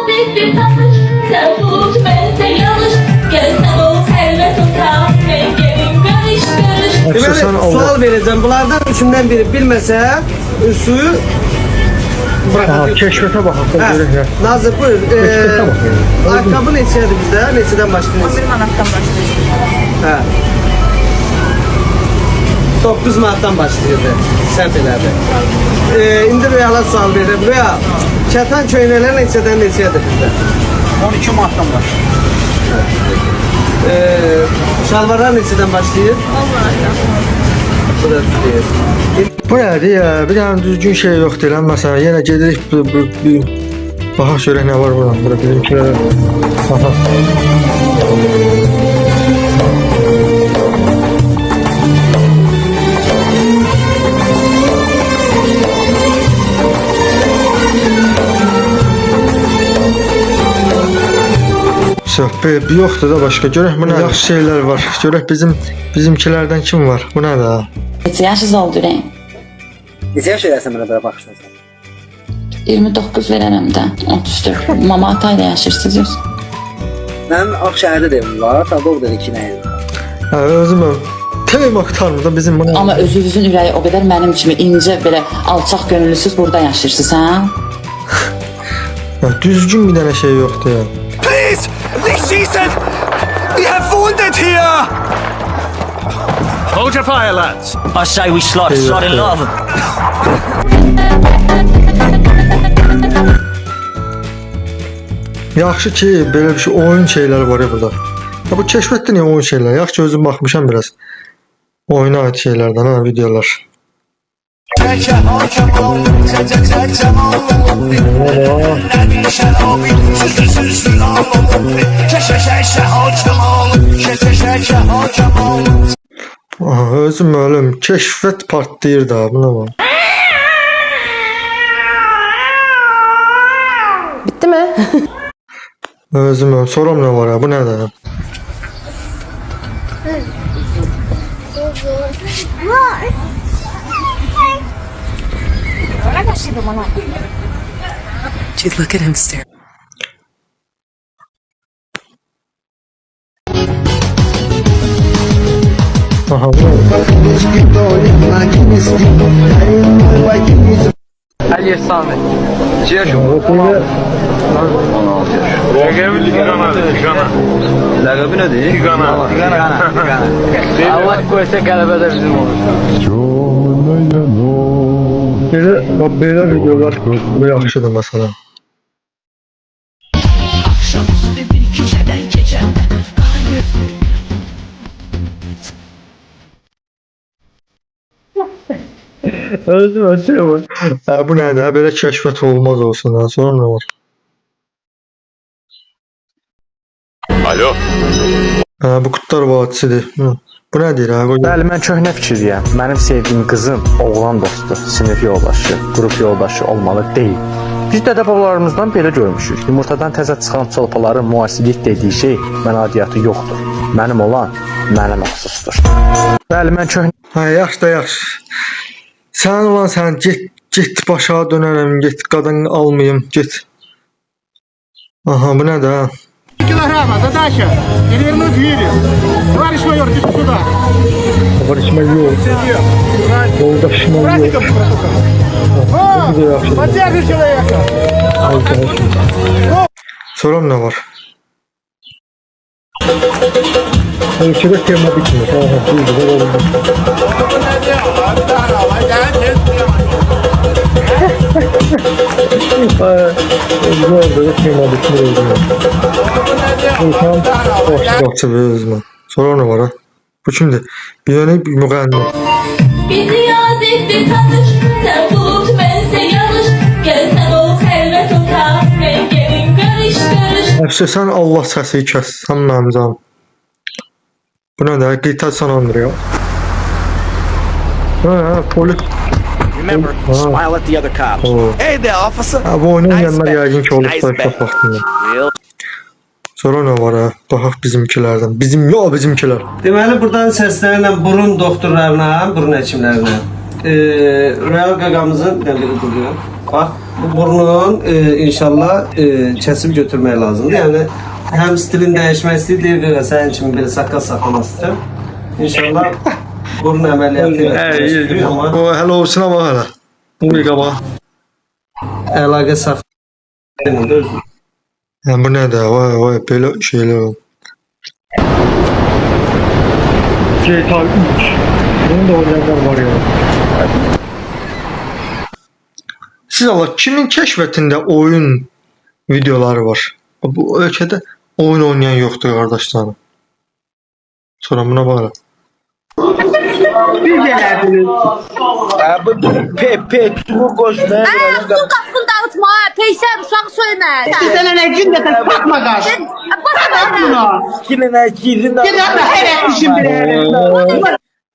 bir tanış. Sen tut bense yanlış. Gel sen ol elbet utan. Rengerin karış karış. Deməli, sual vereceğim. Bunlardan üçünden biri bilmese suyu bırakacak. Keşfete bakalım. Nazır buyur. Ayakkabı neçədir bizdə? Neçədən başlayırız? 11 manatdan başlayır. Hə. 9 manatdan başlayırdı. Səhv elədi. İndi Rüyala sual verirəm. Rüya, kətan köynəklər neçədən neçədir bizdə? 12 manatdan başlayır. Şalvarlar neçədən başlayır? 10 manatdan. Bu da deyir. Bu nədir ya? Bir dənə düzgün şey yoxdur lan. Məsələn, yenə gedirik bir baxaq görək nə var buradan. Bura bizimkilərə. Aha. Söhbət yoxdur da başqa. Görək bu nə yaxşı şeylər var. Görək bizimkilərdən kim var? Bu nədir? Neçə yaşınız oldu ürəyim? Neçə yaş eləsən mənə belə baxışırsan? 29 verərəm də, 34. Mama ata ilə yaşayırsınız yox? Mənim Ağşəhərdə də evim var, Tabov da 2 nə evim var. Özüm Telem aktarmı da bizim bunu. Amma özünüzün ürəyi o qədər mənim kimi incə, belə alçaq gönüllüsüz burada yaşayırsınız, hə? Düzgün bir dənə şey yoxdur ya. Please! Listen! We have wounded here! Hold your fire, lads. I say we slide in love. Yaxşı ki, belə bir şey oyun şeyləri var ya burada. Ya bu keşfətdə niyə oyun şeylər? Yaxşı ki, özüm baxmışam biraz. Oyuna ait şeylərdən, ha, videolar. Aha, özüm ölüm. Keşfət partlayır da, buna bak. Bitti mi? Özüm ölüm. Sorum nə var ya, bu nədir? Dude, look at him stare. Aha, bu nədir? Ali Sami. Ciğer şu. 16 yaş. Laqabı Tigana. Laqabı nedir? Tigana. Allah koysa qələbə də bizim olur. Belə videolar bu yaxşıdır məsələn. Özüm ötürüm. Bu nədir? Belə kəşfət olmaz olsun. Sonra nə var? Alo. Bu Qutlar Vadisidir. Bu nədir? Bəli, mən köhnə fikirdəyəm. Mənim sevdiyim qızım oğlan dostu, sinif yoldaşı, qrup yoldaşı olmalı deyil. Biz dədə-babalarımızdan belə görmüşük. Yumurtadan təzə çıxan çolpaların müasirlik dediyi şey mənadiyyatı yoxdur. Mənim olan mənə məxsusdur. Bəli, mən köhnə... Yaxşı da yaxşı. Sən olan sən get başa dönərəm, get qadın almayım, get. Aha, bu nədir ha? Килограмма, задача перевернуть гири. Товарищ майор, идите сюда. Tоварищ майор. Yoldaşım yok. Братиком поддержи человека. Sorum ne var? Ölçüde tema bitmiyor. Sonra ne var ha? Bu kimdir? Bir yöne bir müğenni. Bizi yad etti tanış. Sen tut bense yanlış. Gel sen ol elbet utan. Rengerin karış karış. Hepsi sen Allah səsiyi kəs. Sən mənim canım. Bu nə də? Qita sana andırıyor. Ha, polis. Remember, smile at the other cops. Hey there, officer. Ha, bu oynayanlar yəqin ki olub da çox vaxtında. Real. Sonra nə var ha? Baxaq bizimkilərdən. Bizimkilər. Deməli buradan səslənirəm burun doktorlarına, burun həkimlərinə. Real qaqamızın biri duruyor. Bax, burnunun inşallah kesip götürmək lazımdır. Yəni həm stilin dəyişmək istəyir, deyir ki, sənin kimi belə saqqal saxlamaq istəyirəm. İnşallah burun əməliyyatı etmək istəyir, amma O hələ olsun ama hələ. Bu bir qaba. əlaqə saxlayır. Yəni bu nədir? Vay belə şeylər var. GTA 3. Bunun da oynayanlar var ya. Siz Allah kimin keşfetinde oyun videoları var? Bu ölkədə oyun oynayan yoxdur qardaşlarım. Sonra buna bakalım. Bu koşmaya Sul qapını dağıtma, peysər uşaq söymə. Bir tane ne gün de sen bakma kaç. Yine ne girdin de. Yine de her etmişim bile.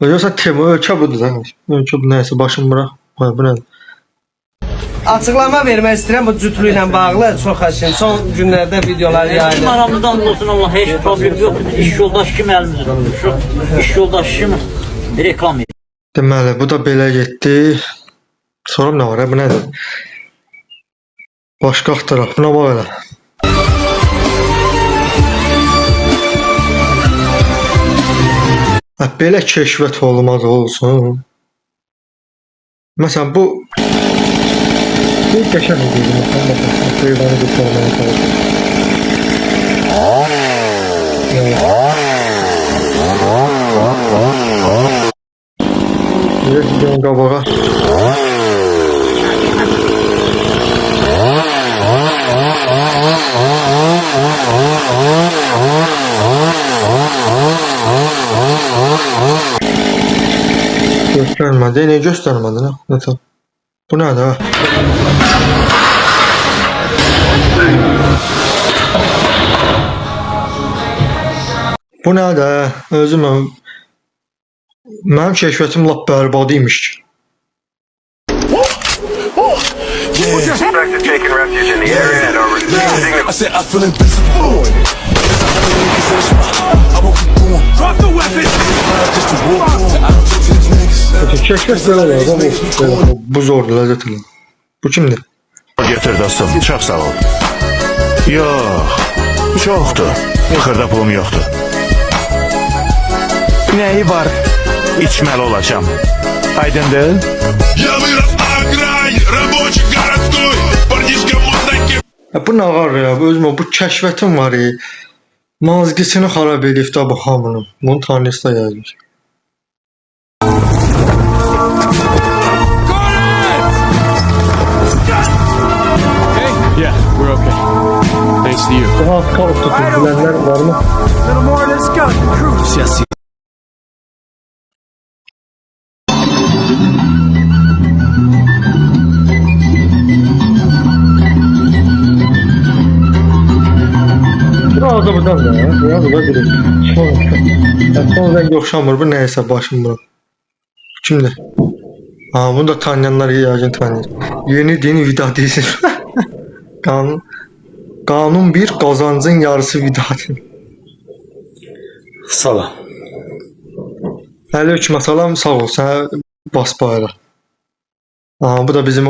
Yoksa tema ölkə budur da. Ölkə bu nəysə başım bırak. Vay bu nədir? Açıqlama vermək istəyirəm bu cütlüklə bağlı. Çox xəşin. Son günlərdə videolar yayılır. Aramızdan olsun Allah hiç problem yok. İş yoldaşı kim elimizde tutmuşuq. İş yoldaşı kim reklam edir. Deməli bu da belə getdi. Sorum nə var ya bu nədir? Başqa axtaraq. Buna bax elə. Belə keşfət olmaz olsun. Məsələn bu qəşəng idi. Məsələn baxın, heyvanı götürməyə çalışır. Gidiyorum qabağa. Göstermedi. Ne göstermedi lan? Ne tam? Bu nerede ha? Bu nerede? Özüm mənim keşfətim lap bərbad imiş ki. I said I feel invincible. I won't keep going. Drop the weapon. Just to walk on. I don't talk to these niggas. Keşfət belə olur. Bu zordur, ləzzət elə. Bu kimdir? Getir dostum. Çok sağ ol. Yok. Çoktu. Xırda pulum yoktu. Neyi var? İçmeli olacağım. Aydındır? Я вырос на окраине, рабочий городской. Парнишка мудаки. Bu nə var ya? Özümə bu kəşfətim var ya. Mazgisini xarab edib də bu hamının. Bunu tanrısı da yazmış. Yeah, we're okay. Thanks to you. Daha kalıb tutun bilənlər var mı? Little more of this skeleton crew. Yes. Biraz da buradan da ya. Biraz da direkt. Son rengi oxşamır. Bu nəyəsə başım bura. Kimdir? Ha, bunu da tanıyanlar yəqin tanıyır. Yeni din vida deyilsin. Qanun bir qazancın yarısı vidadır. Salam. Aleyküm salam, sağ ol. Sənə bas bayra. Aha, bu da bizim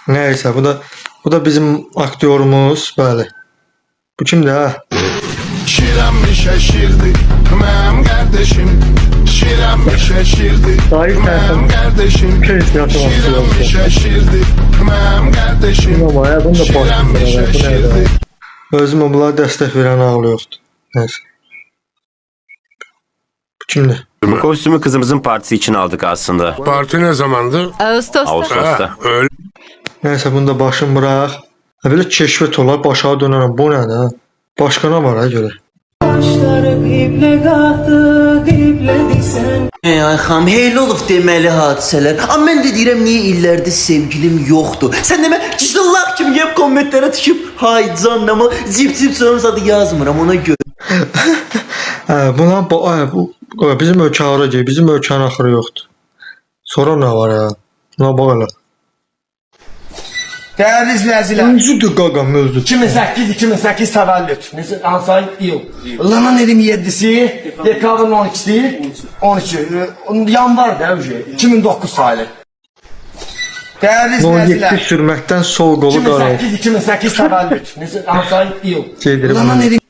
neyse bu da bizim aktyorumuz, bəli. Bu kimdir ha? Şirin bir şaşırdı, mənim kardeşim. Şirin bir şaşırdı, mənim kardeşim. Şirin bir şaşırdı, mənim kardeşim. Ama ya bunu da Şirin bir başlayalım. şaşırdı. Özüm bunlara dəstək verən ağlı yoxdur. Neyse. Bu kimdir? Bu kostümü kızımızın partisi için aldık aslında. Parti ne zamandı? Ağustosda. Ağustos'ta. Öyle. Neyse bunu da başım bırak. Ha, belə keşfət olar, başa dönərəm. Bu nədir ha? Başqa nə var ha görə? Ay xam, heyli olub deməli hadisələr. Amma mən də deyirəm, niyə illərdir sevgilim yoxdur? Sən demə, cüzdəllah kimi gəlib kommentlərə düşüb, hay can, amma cip sonrası adı yazmıram ona görə. Buna bu bizim ölkə hara gəlir, bizim ölkənin axırı yoxdur. Sonra nə var ya? Buna bax elə. Değerli izleyiciler. Özüdür qaqa mövzu. 2008 təvəllüd. Neçə hansı ay? İyul. Ilının 27-si, dekabrın 12-si, 12. Yanvar da 2009 sayılı. Değerli izleyiciler. 17 sürməkdən sol qolu qaralır. 2008 təvəllüd. Neçə hansı ay? İyul. Gedirəm. Ilının 20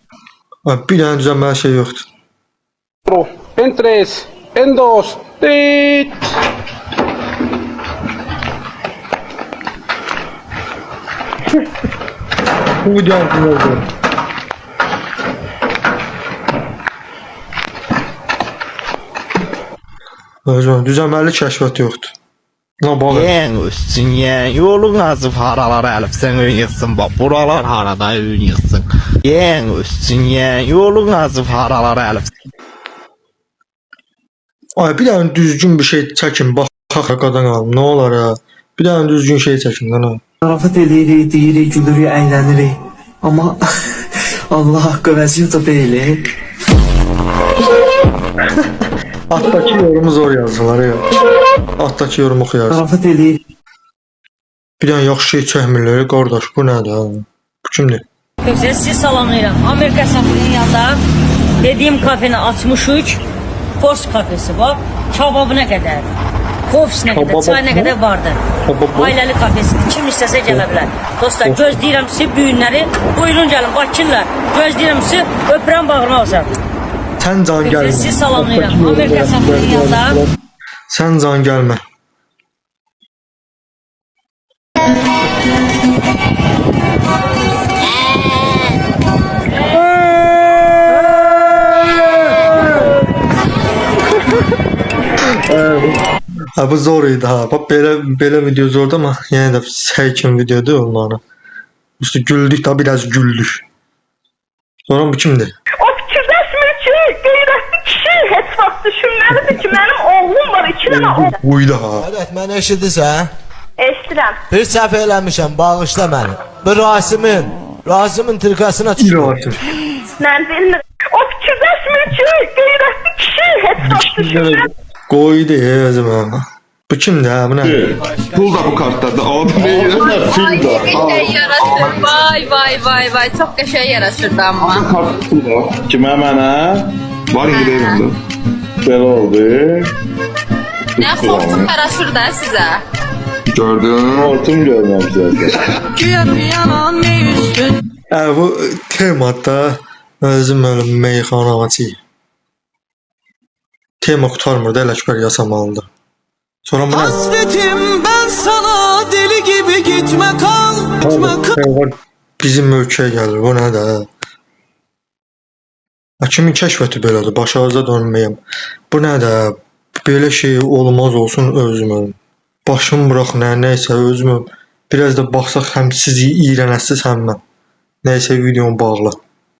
Bir dənə düzəlməli şey yoxdur. En 3, en 2, 3. Bu videonun oldu. Özüm, düzəlməli kəşfiyyat yoxdur. Nə bağlı? Yen üstün yen yolun azıb haralara əlif sən oynayasın bak buralar harada oynayasın. Yen üstün yen yolun azıb haralara əlif. Ay bir dənə düzgün bir şey çəkin. Bax qadan alım. Nə olar ya? Bir dənə düzgün şey çəkin lan. Zarafat edirik, deyirik, gülürük, əylənirik. Amma Allah haqqı vəzir də deyil. Altdakı yorumu zor yazdılar ya. Altdakı yorumu oxuyarız. Zarafat edirik. Bir dənə yaxşı şey çəkmirlər qardaş. Bu nədir ha? Bu kimdir? Sizi salamlayıram. Amerika səfirinin yanında dediyim kafeni açmışıq. Post kafesi var. Kebabına kadar. Kofisinə qədər, çayına qədər vardır. Ailəli kafesi. Kim istəsə gələ bilər. Dostlar, gözləyirəm sizi bu günləri. Buyurun gəlin, Bakırlar. Gözləyirəm sizi, öpürəm bağrıma olsam. Sən can gəlmə. Sizi salamlayıram. Amerika səfirinin yanında. Sən can gəlmə. Ha bu zor idi ha. Bak belə video zordu ama yenə də həkim videodur olmalı. İşte güldük da biraz güldük. Sonra bu kimdir? O fikirləşmir ki, qeyrətli kişi heç vaxt düşünməlidir ki, mənim oğlum var, 2 dənə oğlum. Buydu ha. Evet mən eşidirsən? Eşidirəm. Bir səhv eləmişəm, bağışla məni. Bu Rasim'in tirkasına çıxır. İlahi. Mən bilmirəm. O fikirləşmir ki, qeyrətli kişi heç vaxt düşünməlidir. Qoydu özüm ha. Bu kimdir ha? Bu nə? Pul da bu kartlarda. Abi ne Yaraşır. Vay. Çok qəşəng yaraşırdı amma. Kart pul da. Kimə mənə? Var indi deyirəm. Belə oldu. Nə xortum yaraşır da sizə. Gördün, hortum görməmişlər. Bu temada özüm öyle meyxana açıyım. Tema kurtarmırdı, Ələkbər yasamalıdır. Sonra bu nə? Hasretim ben sana deli gibi gitme kal. Bizim ölkəyə gəlir, bu nədir? Kimin kəşfiyyatı belədir, başarıza dönməyəm. Bu nədir? Belə şey olmaz olsun özümün. Başım bırax nəysə özümün. Biraz da baxsaq həm sizi iyrənəsiz həm mən. Nəysə videomu bağla.